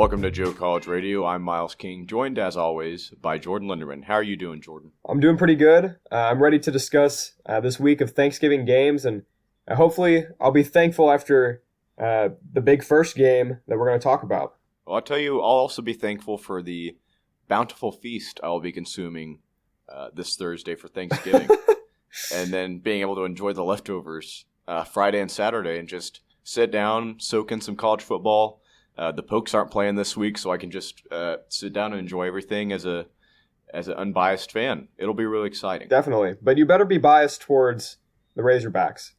Welcome to Joe College Radio. I'm Miles King, joined as always by Jordan Linderman. How are you doing, Jordan? I'm doing pretty good. I'm ready to discuss this week of Thanksgiving games, and hopefully I'll be thankful after the big first game that we're going to talk about. Well, I'll tell you, I'll also be thankful for the bountiful feast I will be consuming this Thursday for Thanksgiving, and then being able to enjoy the leftovers Friday and Saturday and just sit down, soak in some college football. The Pokes aren't playing this week, so I can just sit down and enjoy everything as an unbiased fan. It'll be really exciting. Definitely. But you better be biased towards the Razorbacks.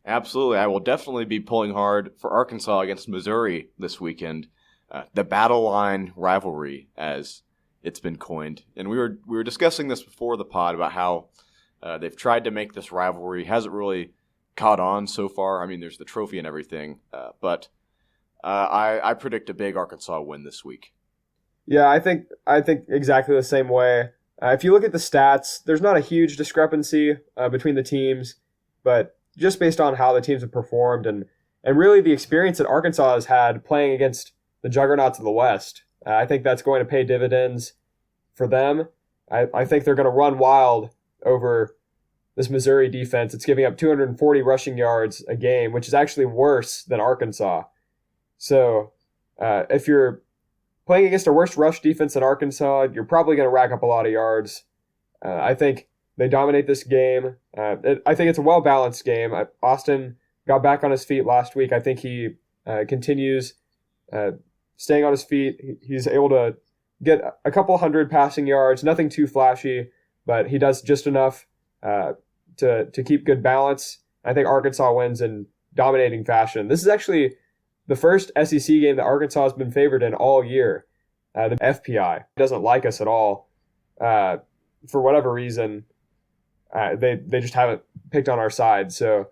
Absolutely. I will definitely be pulling hard for Arkansas against Missouri this weekend. The Battle Line rivalry, as it's been coined. And we were discussing this before the pod about how they've tried to make this rivalry. Hasn't really caught on so far. I mean, there's the trophy and everything, but I predict a big Arkansas win this week. Yeah, I think exactly the same way. If you look at the stats, there's not a huge discrepancy between the teams, but just based on how the teams have performed and really the experience that Arkansas has had playing against the juggernauts of the West, I think that's going to pay dividends for them. I think they're going to run wild over this Missouri defense. It's giving up 240 rushing yards a game, which is actually worse than Arkansas. So if you're playing against a worse rush defense than Arkansas, you're probably going to rack up a lot of yards. I think they dominate this game. I think it's a well-balanced game. Austin got back on his feet last week. I think he continues staying on his feet. He's able to get a couple hundred passing yards, nothing too flashy, but he does just enough to keep good balance. I think Arkansas wins in dominating fashion. This is actually the first SEC game that Arkansas has been favored in all year. The FPI doesn't like us at all. For whatever reason, they just haven't picked on our side. So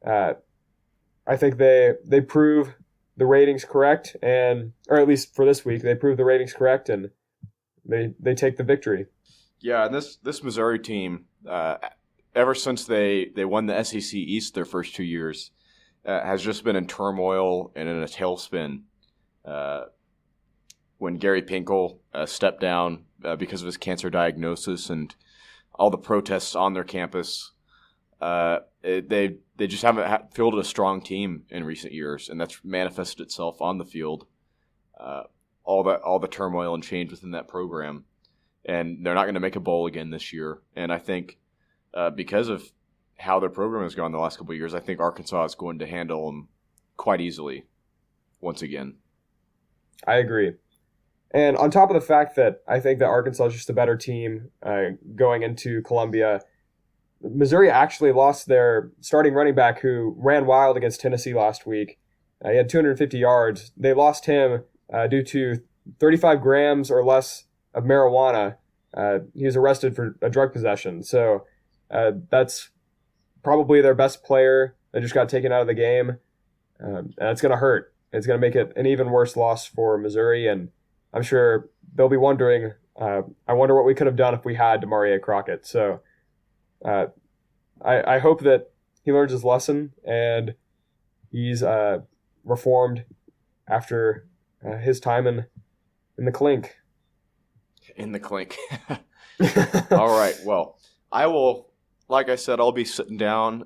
I think they prove the ratings correct, or at least for this week, they prove the ratings correct, and they take the victory. Yeah, and this Missouri team, ever since they won the SEC East their first 2 years, has just been in turmoil and in a tailspin. When Gary Pinkel stepped down because of his cancer diagnosis and all the protests on their campus, they just haven't fielded a strong team in recent years, and that's manifested itself on the field. All the turmoil and change within that program, and they're not going to make a bowl again this year. And I think because of how their program has gone the last couple of years, I think Arkansas is going to handle them quite easily once again. I agree. And on top of the fact that I think that Arkansas is just a better team going into Columbia, Missouri actually lost their starting running back who ran wild against Tennessee last week. He had 250 yards. They lost him due to 35 grams or less of marijuana. He was arrested for a drug possession. So that's probably their best player that just got taken out of the game. And it's going to hurt. It's going to make it an even worse loss for Missouri. And I'm sure they'll be wondering, I wonder what we could have done if we had Demaria Crockett. So I hope that he learns his lesson and he's reformed after his time in the clink. In the clink. All right. Well, I will... Like I said, I'll be sitting down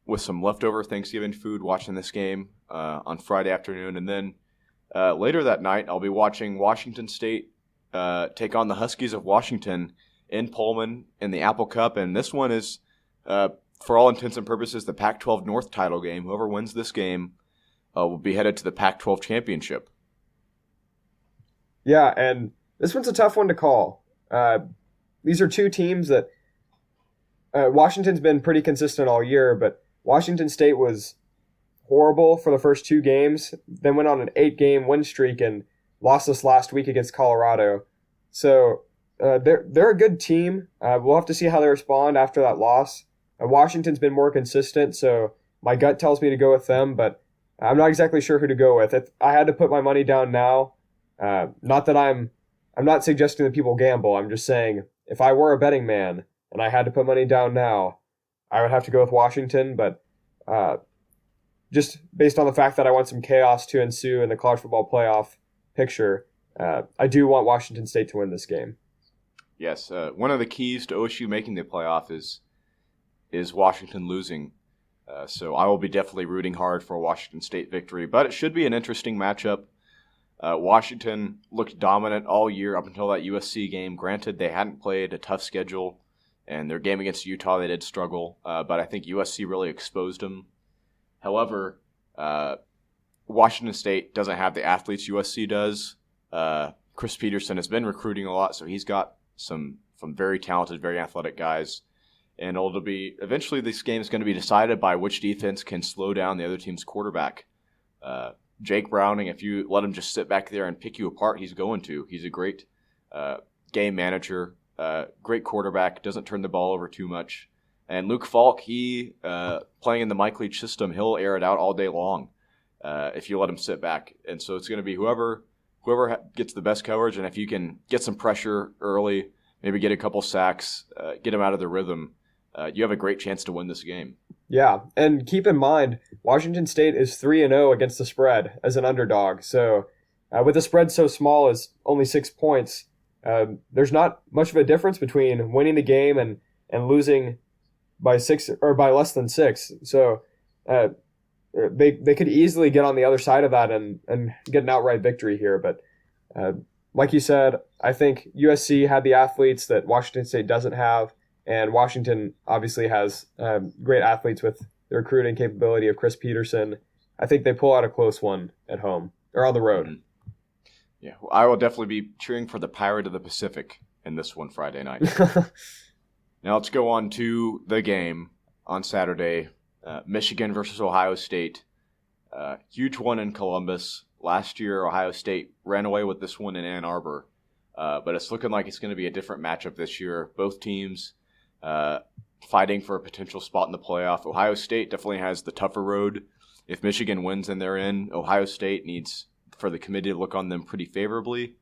with some leftover Thanksgiving food watching this game on Friday afternoon. And then later that night, I'll be watching Washington State take on the Huskies of Washington in Pullman in the Apple Cup. And this one is, for all intents and purposes, the Pac-12 North title game. Whoever wins this game will be headed to the Pac-12 championship. Yeah, and this one's a tough one to call. These are two teams that Washington's been pretty consistent all year, but Washington State was horrible for the first two games, then went on an 8-game win streak and lost us last week against Colorado. So they're a good team. We'll have to see how they respond after that loss. Washington's been more consistent, so my gut tells me to go with them, but I'm not exactly sure who to go with. If I had to put my money down now, not that I'm not suggesting that people gamble. I'm just saying if I were a betting man and I had to put money down now, I would have to go with Washington, but just based on the fact that I want some chaos to ensue in the college football playoff picture, I do want Washington State to win this game. Yes, one of the keys to OSU making the playoff is Washington losing. So I will be definitely rooting hard for a Washington State victory, but it should be an interesting matchup. Washington looked dominant all year up until that USC game. Granted, they hadn't played a tough schedule, and their game against Utah, they did struggle, but I think USC really exposed them. However, Washington State doesn't have the athletes USC does. Chris Peterson has been recruiting a lot, so he's got some very talented, very athletic guys. And it'll be eventually this game is going to be decided by which defense can slow down the other team's quarterback. Jake Browning, if you let him just sit back there and pick you apart, he's going to. He's a great game manager, great quarterback, doesn't turn the ball over too much. And Luke Falk, he playing in the Mike Leach system, he'll air it out all day long if you let him sit back. And so it's going to be whoever gets the best coverage, and if you can get some pressure early, maybe get a couple sacks, get them out of their rhythm, you have a great chance to win this game. Yeah, and keep in mind, Washington State is 3-0 against the spread as an underdog. So with the spread so small as only 6 points, there's not much of a difference between winning the game and losing by 6 or by less than 6. So they could easily get on the other side of that and get an outright victory here. But like you said, I think USC had the athletes that Washington State doesn't have. And Washington obviously has great athletes with the recruiting capability of Chris Peterson. I think they pull out a close one at home or on the road. Mm-hmm. Yeah, I will definitely be cheering for the Pirate of the Pacific in this one Friday night. Now let's go on to the game on Saturday. Michigan versus Ohio State. Huge one in Columbus. Last year, Ohio State ran away with this one in Ann Arbor. But it's looking like it's going to be a different matchup this year. Both teams fighting for a potential spot in the playoff. Ohio State definitely has the tougher road. If Michigan wins and they're in, Ohio State needs for the committee to look on them pretty favorably.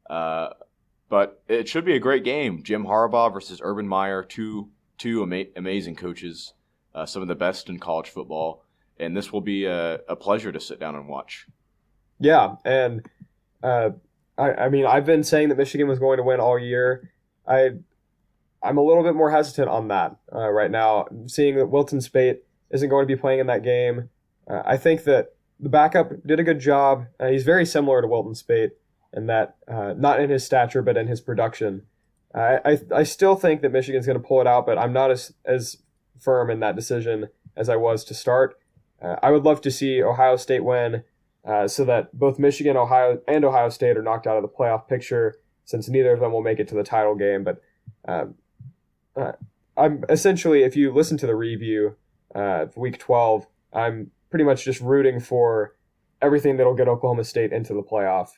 But it should be a great game. Jim Harbaugh versus Urban Meyer, two amazing coaches, some of the best in college football. And this will be a pleasure to sit down and watch. Yeah, and I mean, I've been saying that Michigan was going to win all year. I'm a little bit more hesitant on that right now, seeing that Wilton Speight isn't going to be playing in that game. I think that the backup did a good job. He's very similar to Wilton Speight in that, not in his stature, but in his production. I still think that Michigan's going to pull it out, but I'm not as firm in that decision as I was to start. I would love to see Ohio State win so that both Michigan, Ohio State are knocked out of the playoff picture, since neither of them will make it to the title game. But I'm essentially, if you listen to the review for Week 12, I'm pretty much just rooting for everything that'll get Oklahoma State into the playoff.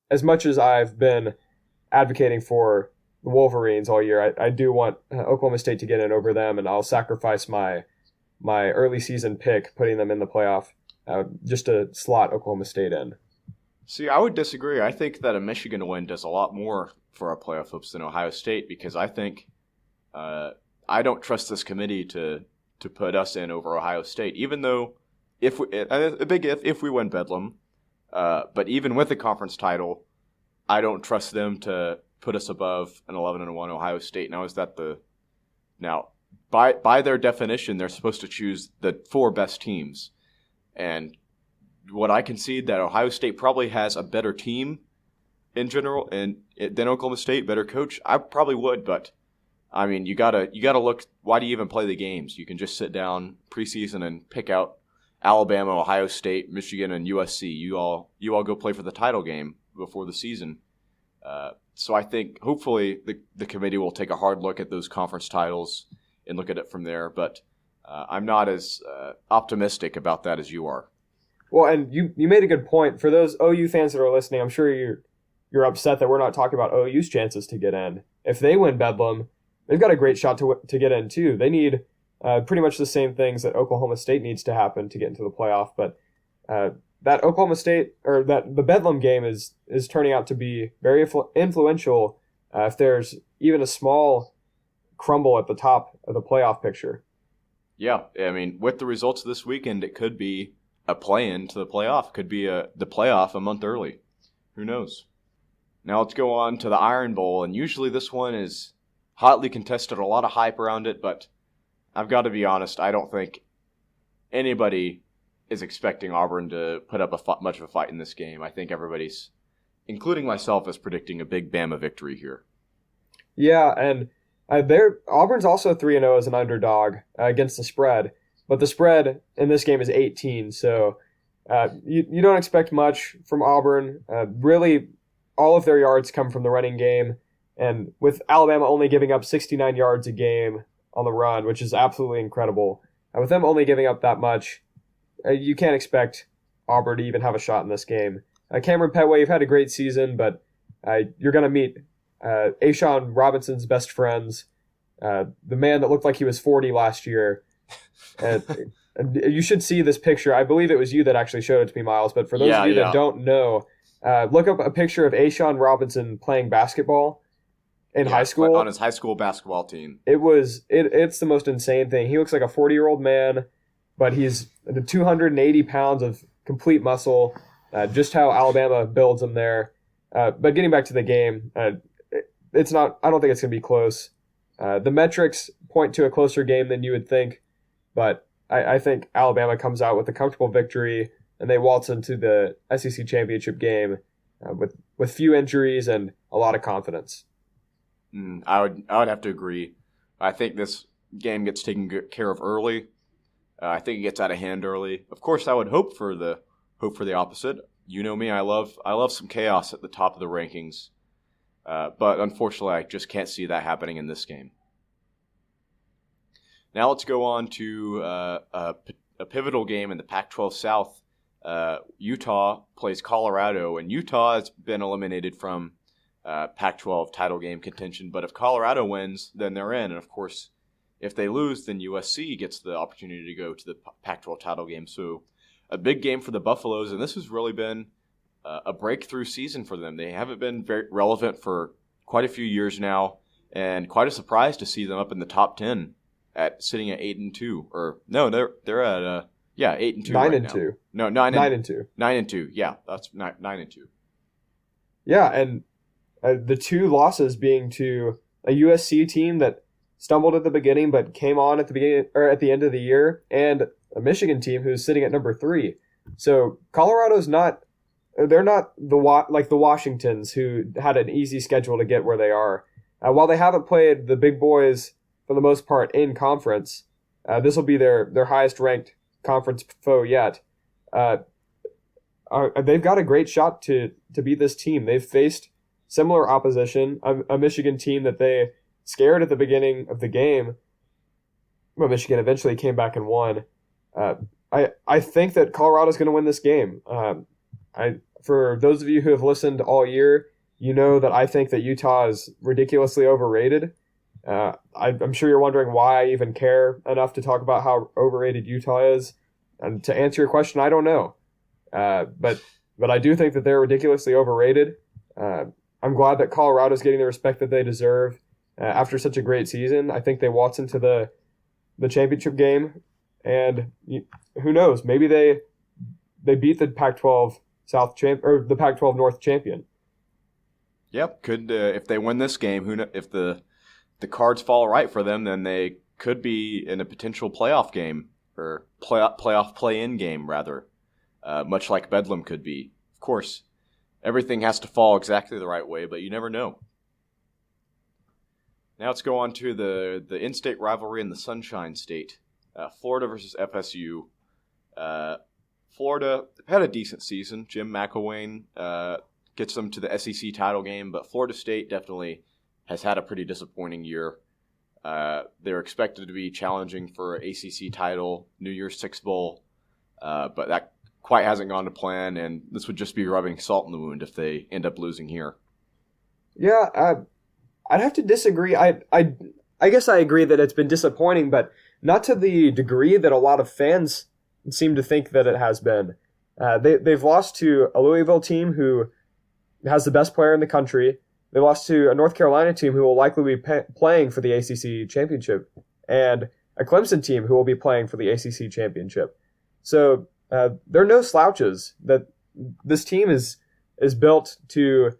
As much as I've been advocating for the Wolverines all year, I do want Oklahoma State to get in over them, and I'll sacrifice my early season pick, putting them in the playoff, just to slot Oklahoma State in. See, I would disagree. I think that a Michigan win does a lot more for our playoff hopes than Ohio State, because I think I don't trust this committee to put us in over Ohio State, even though if we win Bedlam, but even with the conference title, I don't trust them to put us above an 11-1 Ohio State. Now by their definition, they're supposed to choose the 4 best teams, and what I concede that Ohio State probably has a better team in general than Oklahoma State, better coach. I probably would, but I mean, you gotta look. Why do you even play the games? You can just sit down preseason and pick out Alabama, Ohio State, Michigan, and USC. You all go play for the title game before the season. So I think hopefully the committee will take a hard look at those conference titles and look at it from there. But I'm not as optimistic about that as you are. Well, and you made a good point. For those OU fans that are listening, I'm sure you're upset that we're not talking about OU's chances to get in. If they win Bedlam, they've got a great shot to get in too. They need pretty much the same things that Oklahoma State needs to happen to get into the playoff. But that Oklahoma State, or that the Bedlam game is turning out to be very influential if there's even a small crumble at the top of the playoff picture. Yeah, I mean, with the results of this weekend, it could be a play-in to the playoff. Could be the playoff a month early. Who knows? Now let's go on to the Iron Bowl, and usually this one is hotly contested, a lot of hype around it, but I've got to be honest, I don't think anybody is expecting Auburn to put up much of a fight in this game. I think everybody's, including myself, is predicting a big Bama victory here. Yeah, and Auburn's also 3-0 as an underdog against the spread, but the spread in this game is 18, so you don't expect much from Auburn. Really, all of their yards come from the running game, and with Alabama only giving up 69 yards a game on the run, which is absolutely incredible, with them only giving up that much, you can't expect Auburn to even have a shot in this game. Cameron Petway, you've had a great season, but you're going to meet Ashawn Robinson's best friends, the man that looked like he was 40 last year. And you should see this picture. I believe it was you that actually showed it to me, Miles, but for those of you that don't know, look up a picture of Ashawn Robinson playing basketball in high school. On his high school basketball team. It's the most insane thing. He looks like a 40-year-old man, but he's 280 pounds of complete muscle, just how Alabama builds him there. But getting back to the game, I don't think it's going to be close. The metrics point to a closer game than you would think, but I think Alabama comes out with a comfortable victory, and they waltz into the SEC championship game with few injuries and a lot of confidence. I would have to agree. I think this game gets taken care of early. I think it gets out of hand early. Of course, I would hope for the opposite. You know me, I love some chaos at the top of the rankings. But unfortunately, I just can't see that happening in this game. Now let's go on to a pivotal game in the Pac-12 South. Utah plays Colorado, and Utah has been eliminated from Pac-12 title game contention. But if Colorado wins, then they're in. And of course, if they lose, then USC gets the opportunity to go to the Pac-12 title game. So a big game for the Buffaloes, and this has really been a breakthrough season for them. They haven't been very relevant for quite a few years now, and quite a surprise to see them up in the top 10 sitting at 8-2. Or no, they're at 8-2. 9-2. No, 9-2. 9-2. Yeah, that's 9-2. Yeah, and the two losses being to a USC team that stumbled at the beginning but came on at the beginning or at the end of the year, and a Michigan team who's sitting at number 3. So Colorado's not. They're not like the Washingtons who had an easy schedule to get where they are. While they haven't played the big boys for the most part in conference, this will be their highest ranked conference foe yet. They've got a great shot to beat this team. They've faced similar opposition, a Michigan team that they scared at the beginning of the game. Well, Michigan eventually came back and won. I think that Colorado's going to win this game. For those of you who have listened all year, you know that I think that Utah is ridiculously overrated. I'm sure you're wondering why I even care enough to talk about how overrated Utah is. And to answer your question, I don't know. But I do think that they're ridiculously overrated. I'm glad that Colorado's getting the respect that they deserve after such a great season. I think they waltz into the championship game, and who knows? Maybe they beat the Pac-12 South champ or the Pac-12 North champion. Yep, could if they win this game, if the cards fall right for them, then they could be in a potential playoff game or playoff play-in game rather, much like Bedlam could be. Of course, everything has to fall exactly the right way, but you never know. Now let's go on to the in-state rivalry in the Sunshine State, Florida versus FSU. Florida had a decent season. Jim McElwain gets them to the SEC title game, but Florida State definitely has had a pretty disappointing year. They're expected to be challenging for an ACC title, New Year's Six Bowl, but that quite hasn't gone to plan, and this would just be rubbing salt in the wound if they end up losing here. Yeah, I'd have to disagree. I guess I agree that it's been disappointing, but not to the degree that a lot of fans seem to think that it has been. They've lost to a Louisville team who has the best player in the country. They lost to a North Carolina team who will likely be playing for the ACC championship, and a Clemson team who will be playing for the ACC championship. So they're no slouches. That this team is is built to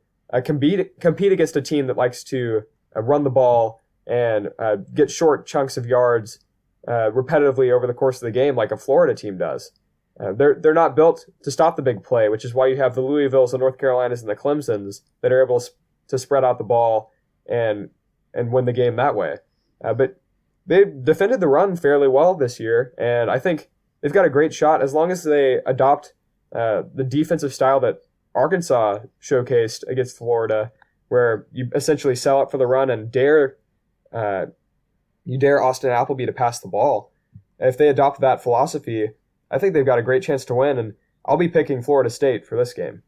compete against a team that likes to run the ball and get short chunks of yards repetitively over the course of the game like a Florida team does. They're not built to stop the big play, which is why you have the Louisvilles, the North Carolinas, and the Clemsons that are able to spread out the ball and win the game that way. But they've defended the run fairly well this year, and I think they've got a great shot as long as they adopt the defensive style that Arkansas showcased against Florida, where you essentially sell out for the run and dare Austin Appleby to pass the ball. If they adopt that philosophy, I think they've got a great chance to win, and I'll be picking Florida State for this game.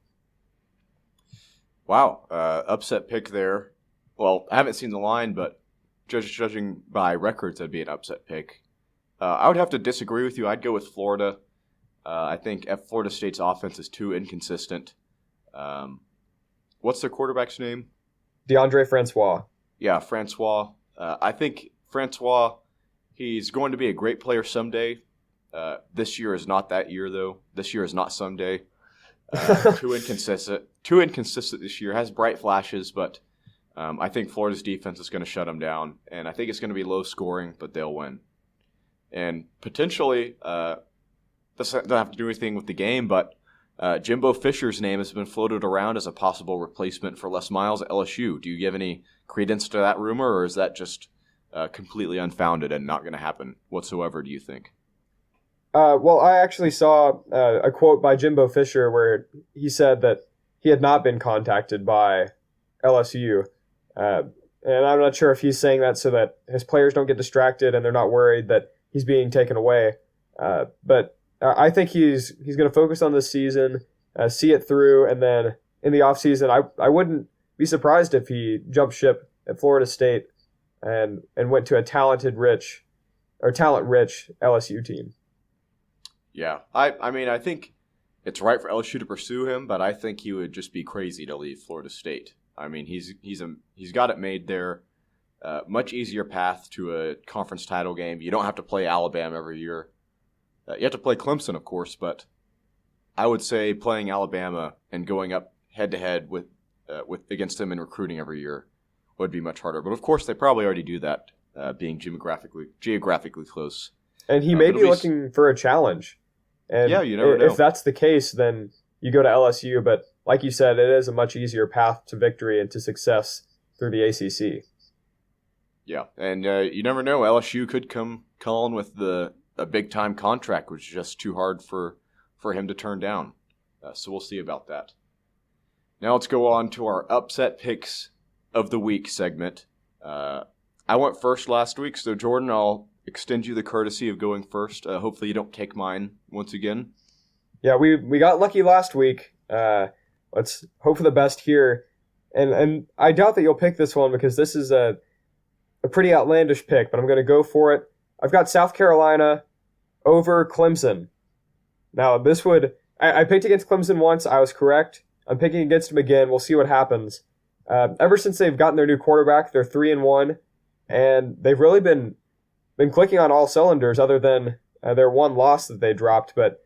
Wow, upset pick there. Well, I haven't seen the line, but judging by records, that'd be an upset pick. I would have to disagree with you. I'd go with Florida. I think Florida State's offense is too inconsistent. What's their quarterback's name? DeAndre Francois. Yeah, Francois. I think Francois, he's going to be a great player someday. This year is not that year, though. This year is not someday. Too inconsistent. Too inconsistent this year. Has bright flashes, but I think Florida's defense is going to shut him down. And I think it's going to be low scoring, but they'll win. And potentially, this doesn't have to do anything with the game, but Jimbo Fisher's name has been floated around as a possible replacement for Les Miles at LSU. Do you give any credence to that rumor, or is that just completely unfounded and not going to happen whatsoever, do you think? Well, I actually saw a quote by Jimbo Fisher where he said that he had not been contacted by LSU. And I'm not sure if he's saying that so that his players don't get distracted and they're not worried that he's being taken away. But I think he's going to focus on this season, see it through, and then in the offseason, I wouldn't be surprised if he jumped ship at Florida State and went to a talent-rich LSU team. Yeah, I mean, I think it's right for LSU to pursue him, but I think he would just be crazy to leave Florida State. I mean, he's got it made there. Much easier path to a conference title game. You don't have to play Alabama every year. You have to play Clemson, of course, but I would say playing Alabama and going up head-to-head with against them in recruiting every year would be much harder. But of course, they probably already do that, being geographically close. And he may be looking for a challenge. And yeah, you never know. If that's the case, then you go to LSU. But like you said, it is a much easier path to victory and to success through the ACC. Yeah, and you never know. LSU could come calling with a big-time contract, which is just too hard for him to turn down. So we'll see about that. Now let's go on to our upset picks of the week segment. I went first last week, so Jordan, I'll extend you the courtesy of going first. Hopefully you don't take mine once again. Yeah, we got lucky last week. Let's hope for the best here. And I doubt that you'll pick this one because this is a pretty outlandish pick, but I'm going to go for it. I've got South Carolina over Clemson. Now, I picked against Clemson once. I was correct. I'm picking against them again. We'll see what happens. Ever since they've gotten their new quarterback, they're 3-1, and they've really been clicking on all cylinders other than their one loss that they dropped. But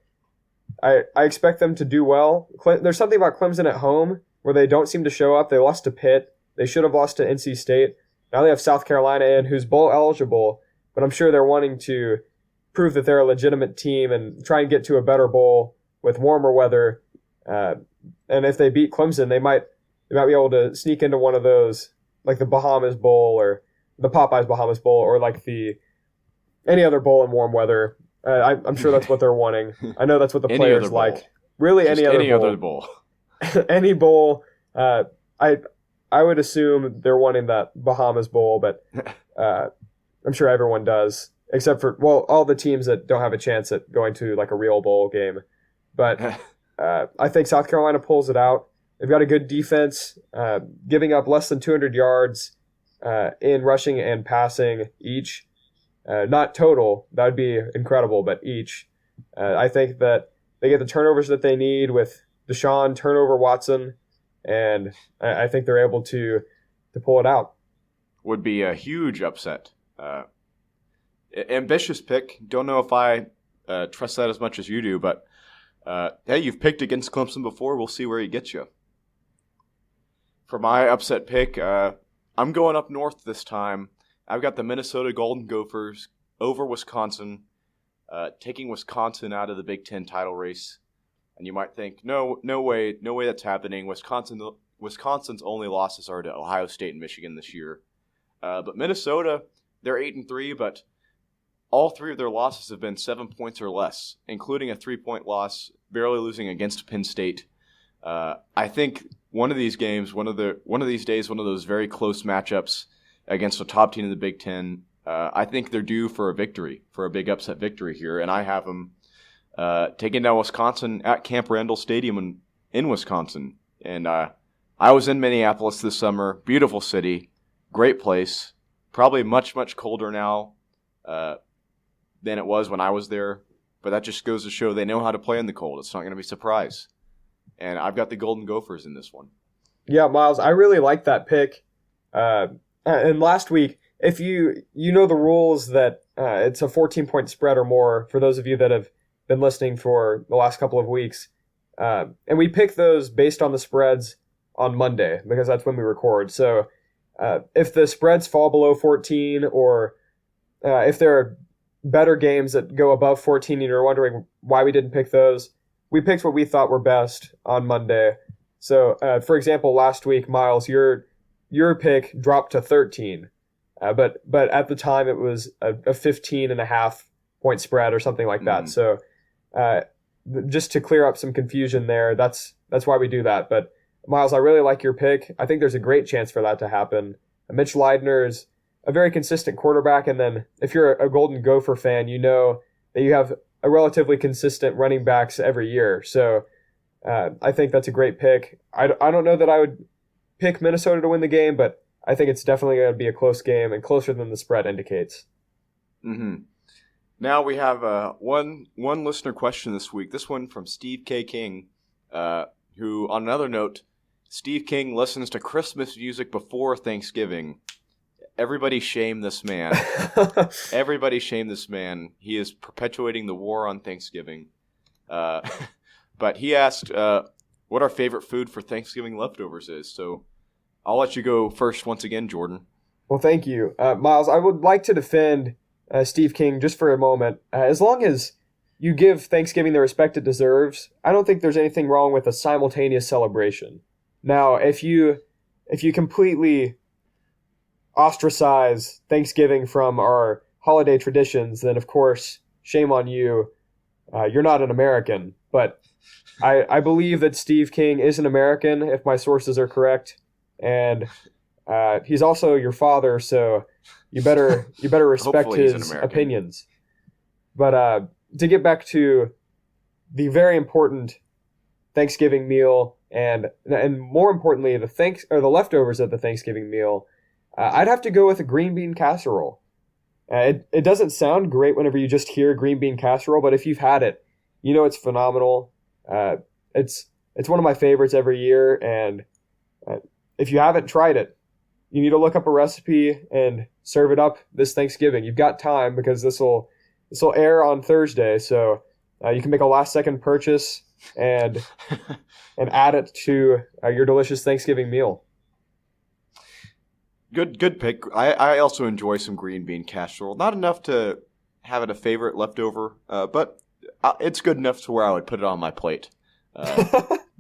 I expect them to do well. There's something about Clemson at home where they don't seem to show up. They lost to Pitt. They should have lost to NC State. Now they have South Carolina in, who's bowl eligible, but I'm sure they're wanting to prove that they're a legitimate team and try and get to a better bowl with warmer weather. And if they beat Clemson, they might be able to sneak into one of those, like the Bahamas Bowl or the Popeyes Bahamas Bowl, or like any other bowl in warm weather. I'm sure that's what they're wanting. I know that's what the players like. Really, just any other bowl. Any bowl. I would assume they're wanting that Bahamas Bowl, but I'm sure everyone does, except for, all the teams that don't have a chance at going to like a real bowl game. But I think South Carolina pulls it out. They've got a good defense, giving up less than 200 yards in rushing and passing each. Not total, that would be incredible, but each. I think that they get the turnovers that they need with Deshaun, turnover Watson, and I think they're able to pull it out. Would be a huge upset. Ambitious pick. Don't know if I trust that as much as you do, but hey, you've picked against Clemson before. We'll see where he gets you. For my upset pick, I'm going up north this time. I've got the Minnesota Golden Gophers over Wisconsin, taking Wisconsin out of the Big Ten title race. And you might think, no way that's happening. Wisconsin's only losses are to Ohio State and Michigan this year. But Minnesota, they're 8-3, but all three of their losses have been 7 points or less, including a 3-point loss, barely losing against Penn State. I think one of these games, one of these days, one of those very close matchups against a top team in the Big Ten, I think they're due for a victory, for a big upset victory here, and I have them taking down Wisconsin at Camp Randall Stadium in Wisconsin. And I was in Minneapolis this summer. Beautiful city, great place. Probably much, much colder now than it was when I was there. But that just goes to show they know how to play in the cold. It's not going to be a surprise. And I've got the Golden Gophers in this one. Yeah, Miles, I really like that pick. And last week, if you know the rules that it's a 14-point spread or more, for those of you that have been listening for the last couple of weeks. And we pick those based on the spreads on Monday, because that's when we record. So if the spreads fall below 14, or if there are better games that go above 14 and you're wondering why we didn't pick those, we picked what we thought were best on Monday. So, for example, last week, Miles, your pick dropped to 13. But at the time, it was a 15.5-point spread or something like that. So just to clear up some confusion there, that's why we do that. But Miles, I really like your pick. I think there's a great chance for that to happen. Mitch Leidner is a very consistent quarterback, and then if you're a Golden Gopher fan, you know that you have a relatively consistent running backs every year. So I think that's a great pick. I don't know that I would pick Minnesota to win the game, but I think it's definitely going to be a close game and closer than the spread indicates. Mm-hmm. Now we have one listener question this week. This one from Steve K. King, who, on another note, Steve King listens to Christmas music before Thanksgiving. Everybody shame this man. Everybody shame this man. He is perpetuating the war on Thanksgiving. But he asked what our favorite food for Thanksgiving leftovers is. So I'll let you go first once again, Jordan. Well, thank you. Miles, I would like to defend Steve King just for a moment. As long as you give Thanksgiving the respect it deserves, I don't think there's anything wrong with a simultaneous celebration. Now, if you completely ostracize Thanksgiving from our holiday traditions, then of course, shame on you. You're not an American. But I believe that Steve King is an American, if my sources are correct, and he's also your father, so you better respect his opinions. But to get back to the very important Thanksgiving meal, and more importantly, the leftovers of the Thanksgiving meal, I'd have to go with a green bean casserole. It doesn't sound great whenever you just hear green bean casserole, but if you've had it, you know it's phenomenal. It's one of my favorites every year, and if you haven't tried it, you need to look up a recipe and serve it up this Thanksgiving. You've got time, because this will air on Thursday, so you can make a last-second purchase and add it to your delicious Thanksgiving meal. Good pick. I also enjoy some green bean casserole. Not enough to have it a favorite leftover, but it's good enough to where I would put it on my plate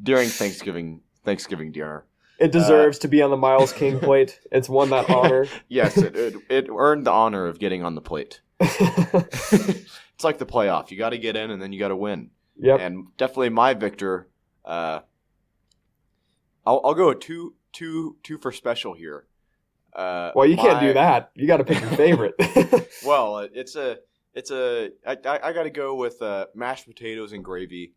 during Thanksgiving dinner. It deserves to be on the Miles King plate. It's won that honor. Yes, it earned the honor of getting on the plate. It's like the playoff. You got to get in, and then you got to win. Yep. And definitely my victor. I'll go with two for special here. Well, you can't do that. You got to pick your favorite. Well, I got to go with mashed potatoes and gravy.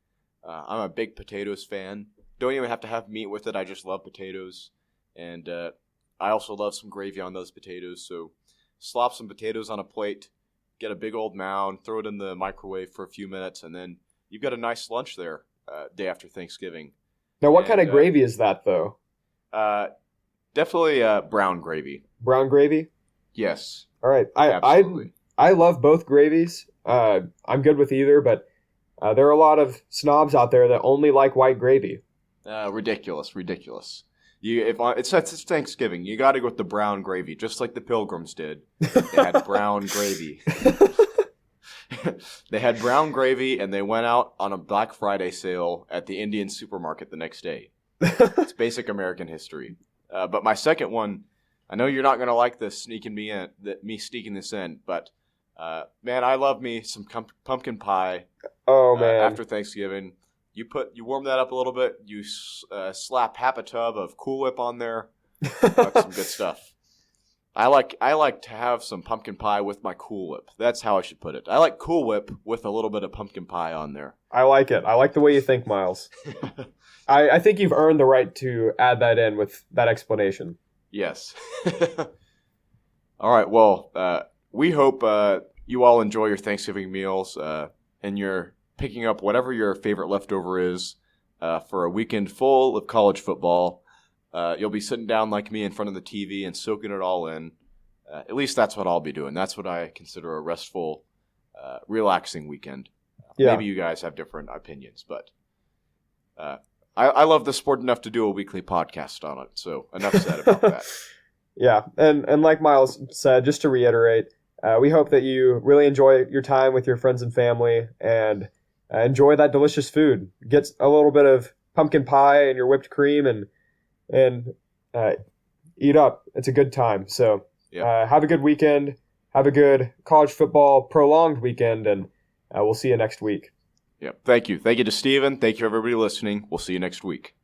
I'm a big potatoes fan. Don't even have to have meat with it. I just love potatoes. And I also love some gravy on those potatoes. So slop some potatoes on a plate, get a big old mound, throw it in the microwave for a few minutes, and then you've got a nice lunch there day after Thanksgiving. Now, what kind of gravy is that, though? Definitely brown gravy. Brown gravy? Yes. All right. Absolutely. I love both gravies. I'm good with either, but there are a lot of snobs out there that only like white gravy. Ridiculous. It's Thanksgiving, you got to go with the brown gravy, just like the Pilgrims did. They had brown gravy. They had brown gravy, and they went out on a Black Friday sale at the Indian supermarket the next day. It's basic American history. But my second one, I know you're not going to like this me sneaking this in, but man, I love me some pumpkin pie. Oh man! After Thanksgiving, you warm that up a little bit. You slap half a tub of Cool Whip on there. That's some good stuff. I like to have some pumpkin pie with my Cool Whip. That's how I should put it. I like Cool Whip with a little bit of pumpkin pie on there. I like it. I like the way you think, Miles. I think you've earned the right to add that in with that explanation. Yes. All right. Well, we hope you all enjoy your Thanksgiving meals and you're picking up whatever your favorite leftover is for a weekend full of college football. You'll be sitting down like me in front of the TV and soaking it all in. At least that's what I'll be doing. That's what I consider a restful, relaxing weekend. Yeah. Maybe you guys have different opinions, but I love the sport enough to do a weekly podcast on it. So enough said about that. Yeah, and like Miles said, just to reiterate, we hope that you really enjoy your time with your friends and family and enjoy that delicious food. Get a little bit of pumpkin pie and your whipped cream and eat up. It's a good time. So have a good weekend. Have a good college football prolonged weekend, and we'll see you next week. Yep. Thank you. Thank you to Steven. Thank you, everybody listening. We'll see you next week.